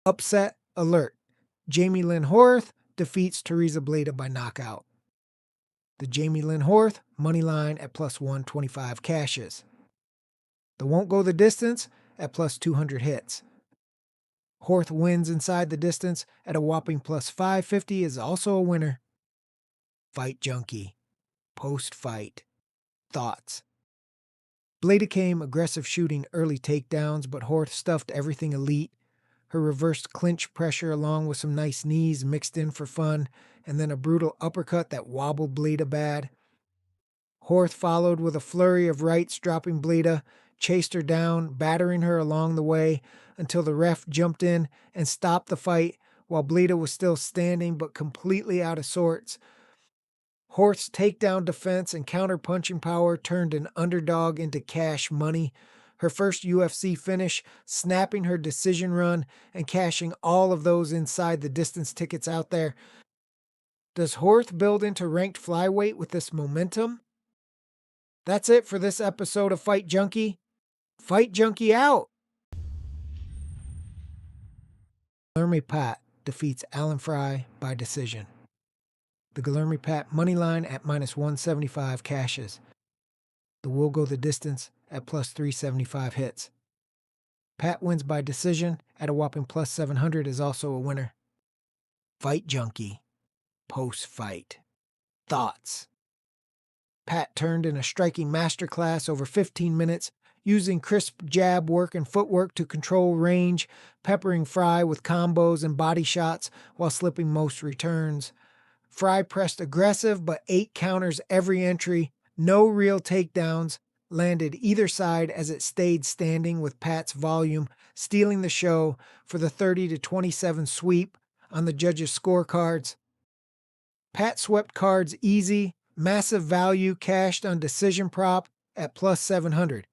Upset alert. Jamie Lynn Horth defeats Teresa Bleda by knockout. The Jamie Lynn Horth money line at plus 125 cashes. The won't go the distance at plus 200 hits. Horth wins inside the distance at a whopping plus 550 is also a winner. Fight Junkie. Post-fight. Thoughts. Bleda came aggressive shooting early takedowns, but Horth stuffed everything elite. Her reversed clinch pressure along with some nice knees mixed in for fun, and then a brutal uppercut that wobbled Bleda bad. Horth followed with a flurry of rights, dropping Bleda, chased her down, battering her along the way until the ref jumped in and stopped the fight while Bleda was still standing but completely out of sorts. Horth's takedown defense and counter-punching power turned an underdog into cash money. Her first UFC finish, snapping her decision run and cashing all of those inside the distance tickets out there. Does Horth build into ranked flyweight with this momentum? That's it for this episode of Fight Junkie. Fight Junkie out! Guilherme Pat defeats Alan Fry by decision. The Guilherme Pat money line at minus 175 cashes. The will go the distance at plus 375 hits. Pat wins by decision at a whopping plus 700 is also a winner. Fight Junkie. Post-fight. Thoughts. Pat turned in a striking masterclass over 15 minutes, using crisp jab work and footwork to control range, peppering Fry with combos and body shots while slipping most returns. Fry pressed aggressive but 8 counters every entry, no real takedowns, landed either side as it stayed standing with Pat's volume, stealing the show for the 30-27 sweep on the judges' scorecards. Pat swept cards easy, massive value cashed on decision prop at plus 700.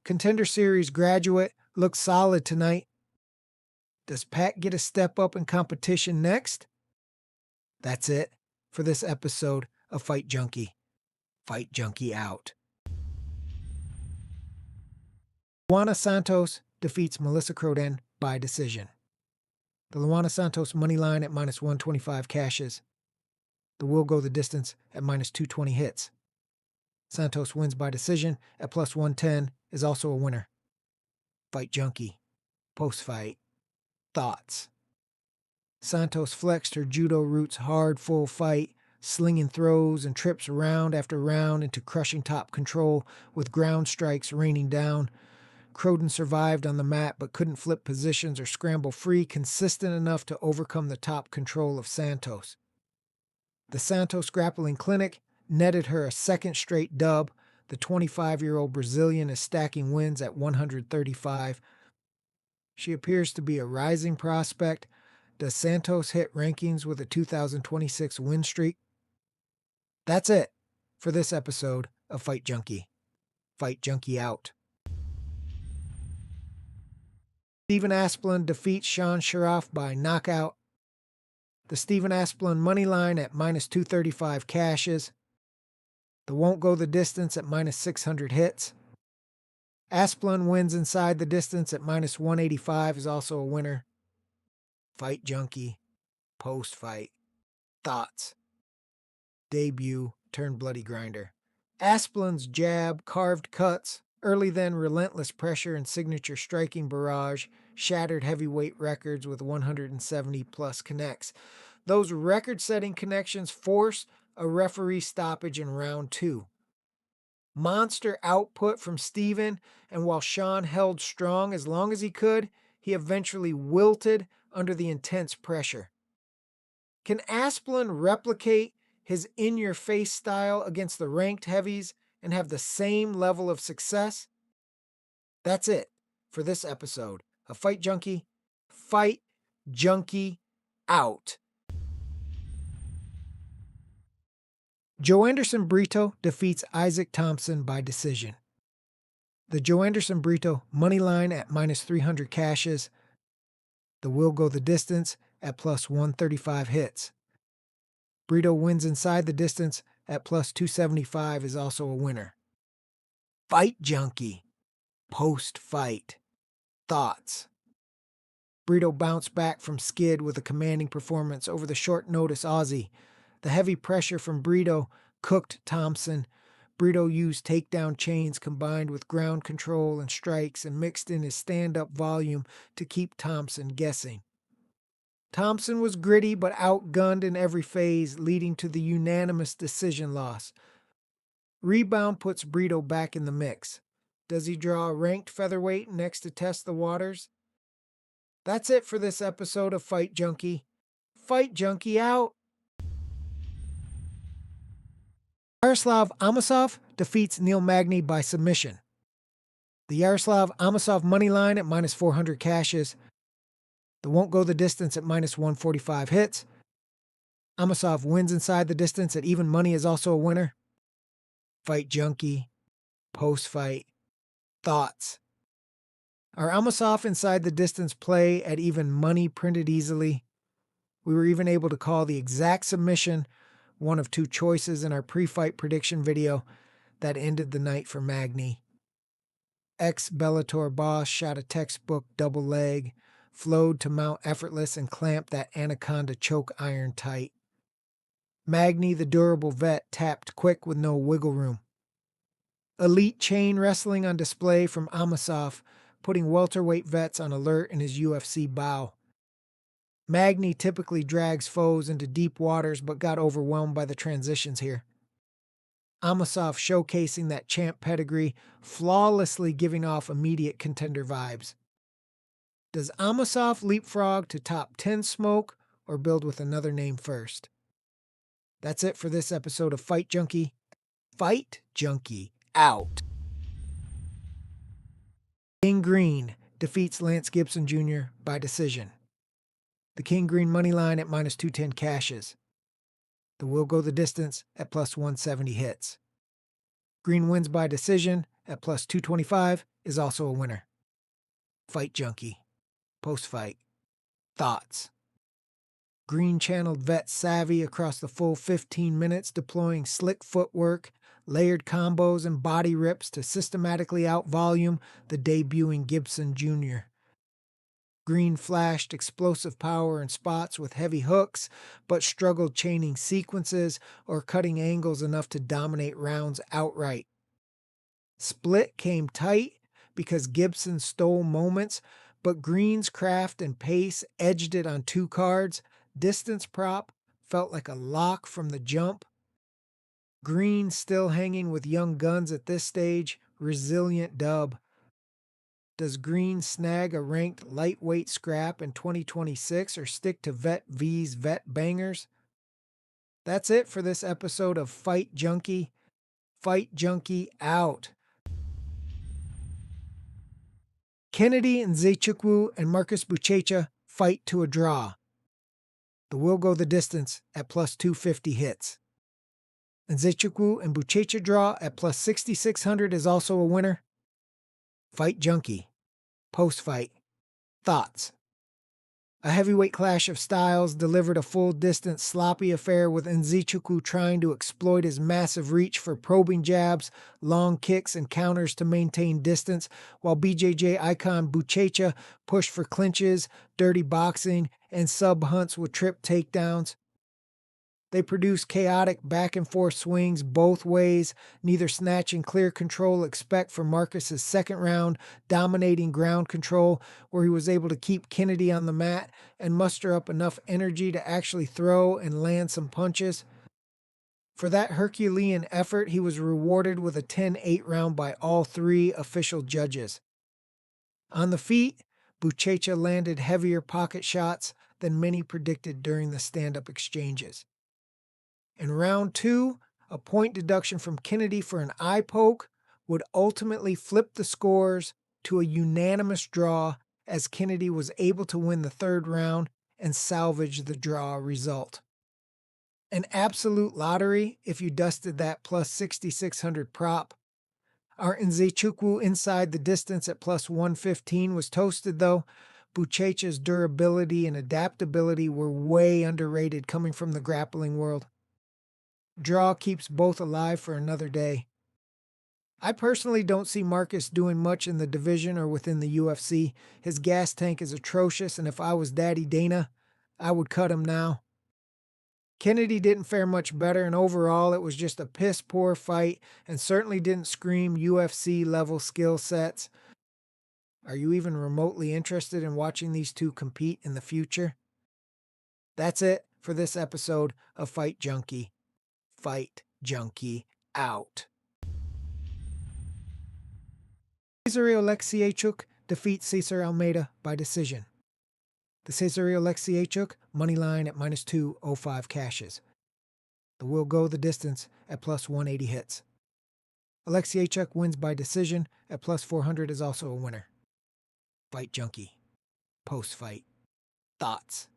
Contender Series graduate looks solid tonight. Does Pat get a step up in competition next? That's it for this episode of Fight Junkie. Fight Junkie out. Luana Santos defeats Melissa Croden by decision. The Luana Santos money line at minus 125 cashes. The will go the distance at minus 220 hits. Santos wins by decision at plus 110 is also a winner. Fight Junkie. Post-fight. Thoughts. Santos flexed her judo roots hard full fight, slinging throws and trips round after round into crushing top control with ground strikes raining down. Croden survived on the mat but couldn't flip positions or scramble free consistent enough to overcome the top control of Santos. The Santos Grappling Clinic netted her a second straight dub. The 25-year-old Brazilian is stacking wins at 135. She appears to be a rising prospect. Does Santos hit rankings with a 2026 win streak? That's it for this episode of Fight Junkie. Fight Junkie out. Stephen Asplund defeats Sean Sharaf by knockout. The Stephen Asplund money line at minus 235 cashes. The won't go the distance at minus 600 hits. Asplund wins inside the distance at minus 185 is also a winner. Fight Junkie. Post-fight. Thoughts. Debut turned bloody grinder. Asplund's jab, carved cuts, early then relentless pressure and signature striking barrage shattered heavyweight records with 170-plus connects. Those record-setting connections forced a referee stoppage in round 2. Monster output from Steven, and while Sean held strong as long as he could, he eventually wilted under the intense pressure. Can Asplund replicate his in-your-face style against the ranked heavies and have the same level of success? That's it for this episode of Fight Junkie. Fight Junkie out. Joe Anderson Brito defeats Isaac Thompson by decision. The Joe Anderson Brito money line at minus 300 cashes. The will go the distance at plus 135 hits. Brito wins inside the distance at plus 275 is also a winner. Fight Junkie. Post-fight. Thoughts. Brito bounced back from skid with a commanding performance over the short-notice Aussie. The heavy pressure from Brito cooked Thompson. Brito used takedown chains combined with ground control and strikes and mixed in his stand-up volume to keep Thompson guessing. Thompson was gritty but outgunned in every phase, leading to the unanimous decision loss. Rebound puts Brito back in the mix. Does he draw a ranked featherweight next to test the waters? That's it for this episode of Fight Junkie. Fight Junkie out! Yaroslav Amosov defeats Neil Magny by submission. The Yaroslav Amosov money line at minus 400 cashes. The won't go the distance at minus 145 hits. Amosov wins inside the distance at even money is also a winner. Fight Junkie. Post-fight. Thoughts. Our Amosov inside the distance play at even money printed easily. We were even able to call the exact submission, one of two choices in our pre-fight prediction video, that ended the night for Magny. Ex-Bellator boss shot a textbook double leg, flowed to mount effortless and clamped that anaconda choke iron tight. Magny, the durable vet, tapped quick with no wiggle room. Elite chain wrestling on display from Amosov, putting welterweight vets on alert in his UFC bow. Magny typically drags foes into deep waters but got overwhelmed by the transitions here. Amosov showcasing that champ pedigree, flawlessly giving off immediate contender vibes. Does Amosov leapfrog to top 10 smoke or build with another name first? That's it for this episode of Fight Junkie. Fight Junkie out. King Green defeats Lance Gibson Jr. by decision. The King Green money line at minus 210 cashes. The will go the distance at plus 170 hits. Green wins by decision at plus 225 is also a winner. Fight Junkie. Post-fight. Thoughts. Green channeled vet savvy across the full 15 minutes, deploying slick footwork, layered combos, and body rips to systematically out-volume the debuting Gibson Jr. Green flashed explosive power in spots with heavy hooks, but struggled chaining sequences or cutting angles enough to dominate rounds outright. Split came tight because Gibson stole moments, but Green's craft and pace edged it on two cards. Distance prop felt like a lock from the jump. Green still hanging with young guns at this stage, resilient dub. Does Green snag a ranked lightweight scrap in 2026 or stick to Vet V's vet bangers? That's it for this episode of Fight Junkie. Fight Junkie out. Kennedy and Nzechukwu and Marcus Buchecha fight to a draw. The will go the distance at plus 250 hits. Nzechukwu and Buchecha draw at plus 6,600 is also a winner. Fight Junkie. Post-fight. Thoughts. A heavyweight clash of styles delivered a full-distance sloppy affair with Nzechukwu trying to exploit his massive reach for probing jabs, long kicks, and counters to maintain distance, while BJJ icon Buchecha pushed for clinches, dirty boxing, and sub-hunts with trip takedowns. They produced chaotic back-and-forth swings both ways, neither snatching clear control expect for Marcus's second round, dominating ground control, where he was able to keep Kennedy on the mat and muster up enough energy to actually throw and land some punches. For that Herculean effort, he was rewarded with a 10-8 round by all three official judges. On the feet, Buchecha landed heavier pocket shots than many predicted during the stand-up exchanges. In round 2, a point deduction from Kennedy for an eye poke would ultimately flip the scores to a unanimous draw, as Kennedy was able to win the third round and salvage the draw result. An absolute lottery if you dusted that plus 6,600 prop. Our Nzechukwu inside the distance at plus 115 was toasted though. Buchecha's durability and adaptability were way underrated coming from the grappling world. Draw keeps both alive for another day. I personally don't see Marcus doing much in the division or within the UFC. His gas tank is atrocious, and if I was Daddy Dana, I would cut him now. Kennedy didn't fare much better, and overall, it was just a piss poor fight and certainly didn't scream UFC level skill sets. Are you even remotely interested in watching these two compete in the future? That's it for this episode of Fight Junkie. Fight Junkie out. Cesare Oleksiejczuk defeats Cesar Almeida by decision. The Cesare Oleksiejczuk money line at -205 cashes. The will go the distance at +180 hits. Oleksiejczuk wins by decision at +400 is also a winner. Fight Junkie. Post-fight. Thoughts.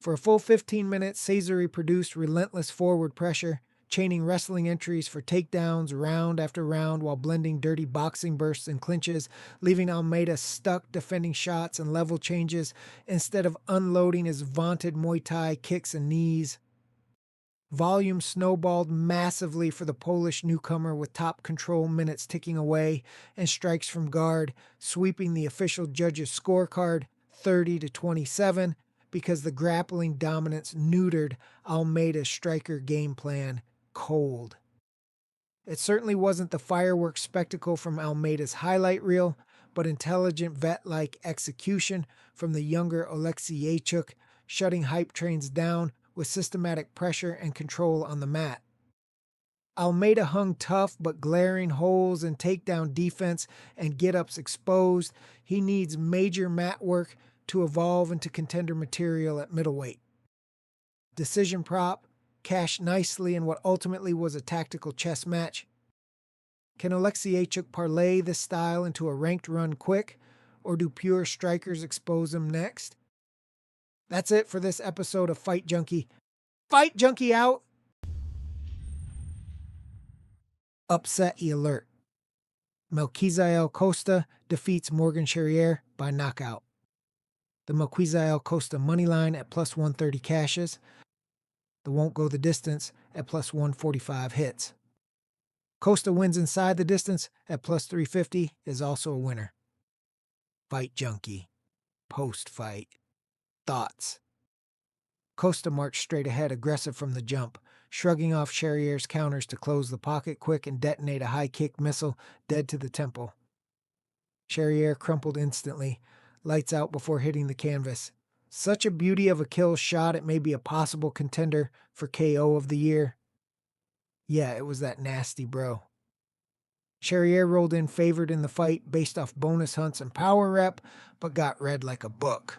For a full 15 minutes, Cesare produced relentless forward pressure, chaining wrestling entries for takedowns round after round while blending dirty boxing bursts and clinches, leaving Almeida stuck defending shots and level changes instead of unloading his vaunted Muay Thai kicks and knees. Volume snowballed massively for the Polish newcomer with top control minutes ticking away and strikes from guard, sweeping the official judges' scorecard 30-27 because the grappling dominance neutered Almeida's striker game plan cold. It certainly wasn't the fireworks spectacle from Almeida's highlight reel, but intelligent vet-like execution from the younger Oleksiejczuk, shutting hype trains down with systematic pressure and control on the mat. Almeida hung tough but glaring holes in takedown defense and get-ups exposed. He needs major mat work to evolve into contender material at middleweight. Decision prop, cashed nicely in what ultimately was a tactical chess match. Can Oleksiejczuk parlay this style into a ranked run quick, or do pure strikers expose him next? That's it for this episode of Fight Junkie. Fight Junkie out! Upset alert. Melquizael Costa defeats Morgan Charrier by knockout. The Melquizael Costa money line at +130 cashes. The won't go the distance at +145 hits. Costa wins inside the distance at +350 is also a winner. Fight Junkie. Post-fight. Thoughts. Costa marched straight ahead, aggressive from the jump, shrugging off Charrier's counters to close the pocket quick and detonate a high kick missile dead to the temple. Charrier crumpled instantly, lights out before hitting the canvas. Such a beauty of a kill shot, it may be a possible contender for KO of the year. Yeah, it was that nasty bro. Charrier rolled in favored in the fight based off bonus hunts and power rep, but got read like a book.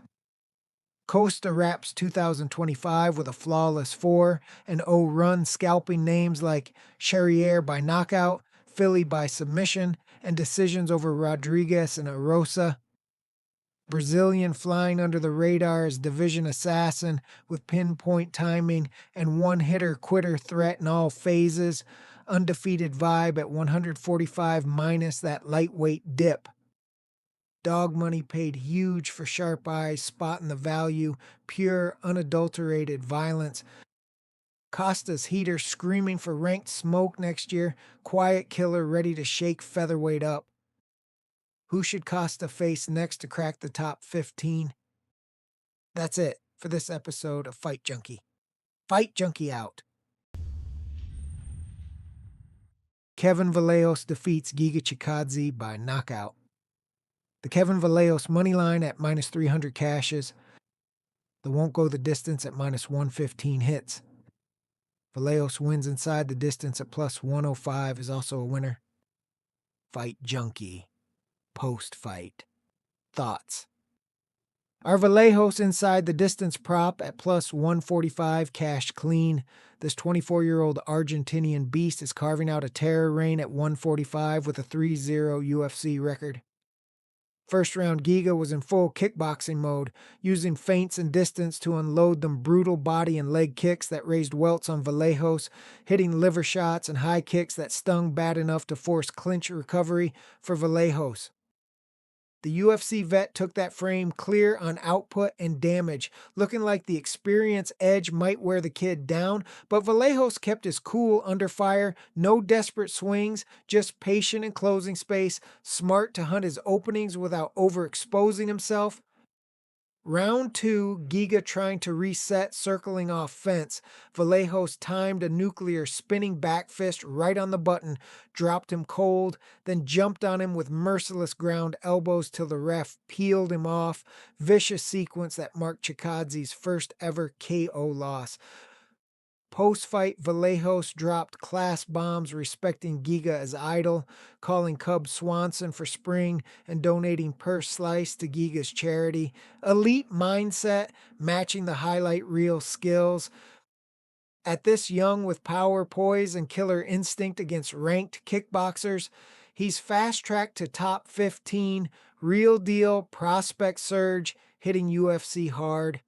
Costa wraps 2025 with a flawless 4-0 run, scalping names like Charrier by knockout, Philly by submission, and decisions over Rodriguez and Arosa. Brazilian flying under the radar as division assassin with pinpoint timing and one-hitter quitter threat in all phases. Undefeated vibe at 145 minus that lightweight dip. Dog money paid huge for sharp eyes, spotting the value, pure, unadulterated violence. Costa's heater screaming for ranked smoke next year, quiet killer ready to shake featherweight up. Who should Costa face next to crack the top 15? That's it for this episode of Fight Junkie. Fight Junkie out. Kevin Vallejos defeats Giga Chikadze by knockout. The Kevin Vallejos money line at -300 cashes. The won't go the distance at -115 hits. Vallejos wins inside the distance at +105 is also a winner. Fight Junkie. Post-fight. Thoughts. Our Vallejos inside the distance prop at +145 cashed clean. This 24-year-old Argentinian beast is carving out a terror reign at 145 with a 3-0 UFC record. First round Giga was in full kickboxing mode, using feints and distance to unload them brutal body and leg kicks that raised welts on Vallejos, hitting liver shots and high kicks that stung bad enough to force clinch recovery for Vallejos. The UFC vet took that frame clear on output and damage, looking like the experience edge might wear the kid down, but Vallejos kept his cool under fire, no desperate swings, just patient in closing space, smart to hunt his openings without overexposing himself. Round 2, Giga trying to reset, circling off fence. Vallejos timed a nuclear spinning back fist right on the button, dropped him cold, then jumped on him with merciless ground elbows till the ref peeled him off. Vicious sequence that marked Chikadze's first ever KO loss. Post-fight, Vallejos dropped class bombs respecting Giga as idol, calling Cub Swanson for spring and donating per slice to Giga's charity. Elite mindset, matching the highlight reel skills. At this young with power, poise, and killer instinct against ranked kickboxers, he's fast-tracked to top 15, real deal prospect surge, hitting UFC hard.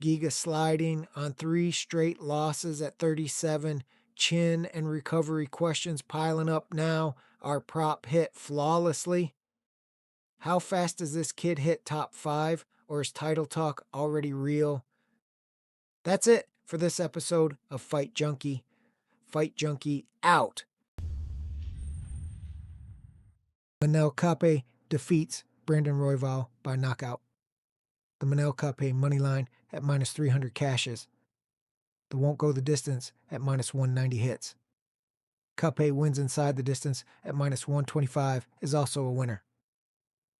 Giga sliding on 3 straight losses at 37, chin and recovery questions piling up now. Our prop hit flawlessly. How fast does this kid hit top 5, or is title talk already real? That's it for this episode of Fight Junkie. Fight Junkie out. Manel Kape defeats Brandon Royval by knockout. The Manel Kape money line at minus 300 cashes. The won't go the distance at minus 190 hits. Kape wins inside the distance at minus 125 is also a winner.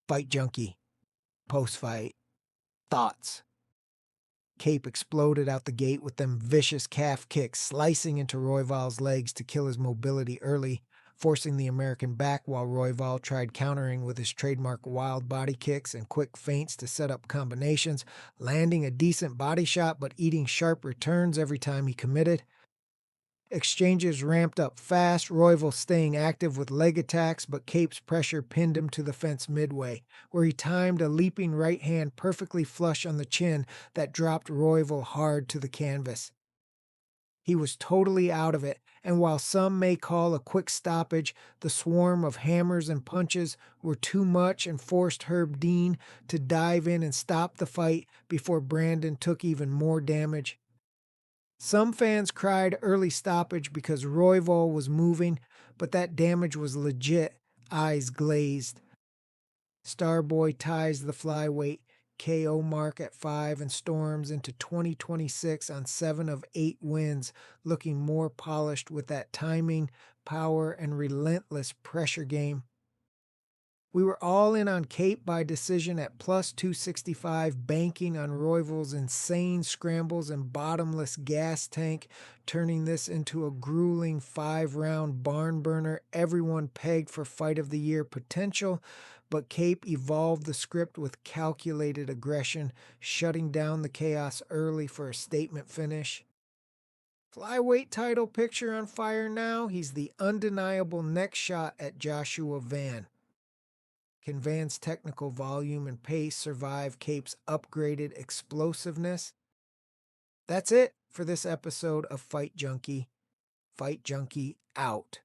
Fight Junkie. Post-fight. Thoughts. Cape exploded out the gate with them vicious calf kicks, slicing into Royval's legs to kill his mobility early, forcing the American back while Royval tried countering with his trademark wild body kicks and quick feints to set up combinations, landing a decent body shot but eating sharp returns every time he committed. Exchanges ramped up fast, Royval staying active with leg attacks, but Cape's pressure pinned him to the fence midway, where he timed a leaping right hand perfectly flush on the chin that dropped Royval hard to the canvas. He was totally out of it, and while some may call a quick stoppage, the swarm of hammers and punches were too much and forced Herb Dean to dive in and stop the fight before Brandon took even more damage. Some fans cried early stoppage because Royval was moving, but that damage was legit, eyes glazed. Starboy ties the flyweight KO mark at 5 and storms into 2026 on 7 of 8 wins, looking more polished with that timing, power, and relentless pressure game. We were all in on Cape by decision at plus 265, banking on Royval's insane scrambles and bottomless gas tank, turning this into a grueling 5-round barn burner everyone pegged for fight of the year potential, but Cape evolved the script with calculated aggression, shutting down the chaos early for a statement finish. Flyweight title picture on fire now, he's the undeniable next shot at Joshua Van. Can Van's technical volume and pace survive Cape's upgraded explosiveness? That's it for this episode of Fight Junkie. Fight Junkie out.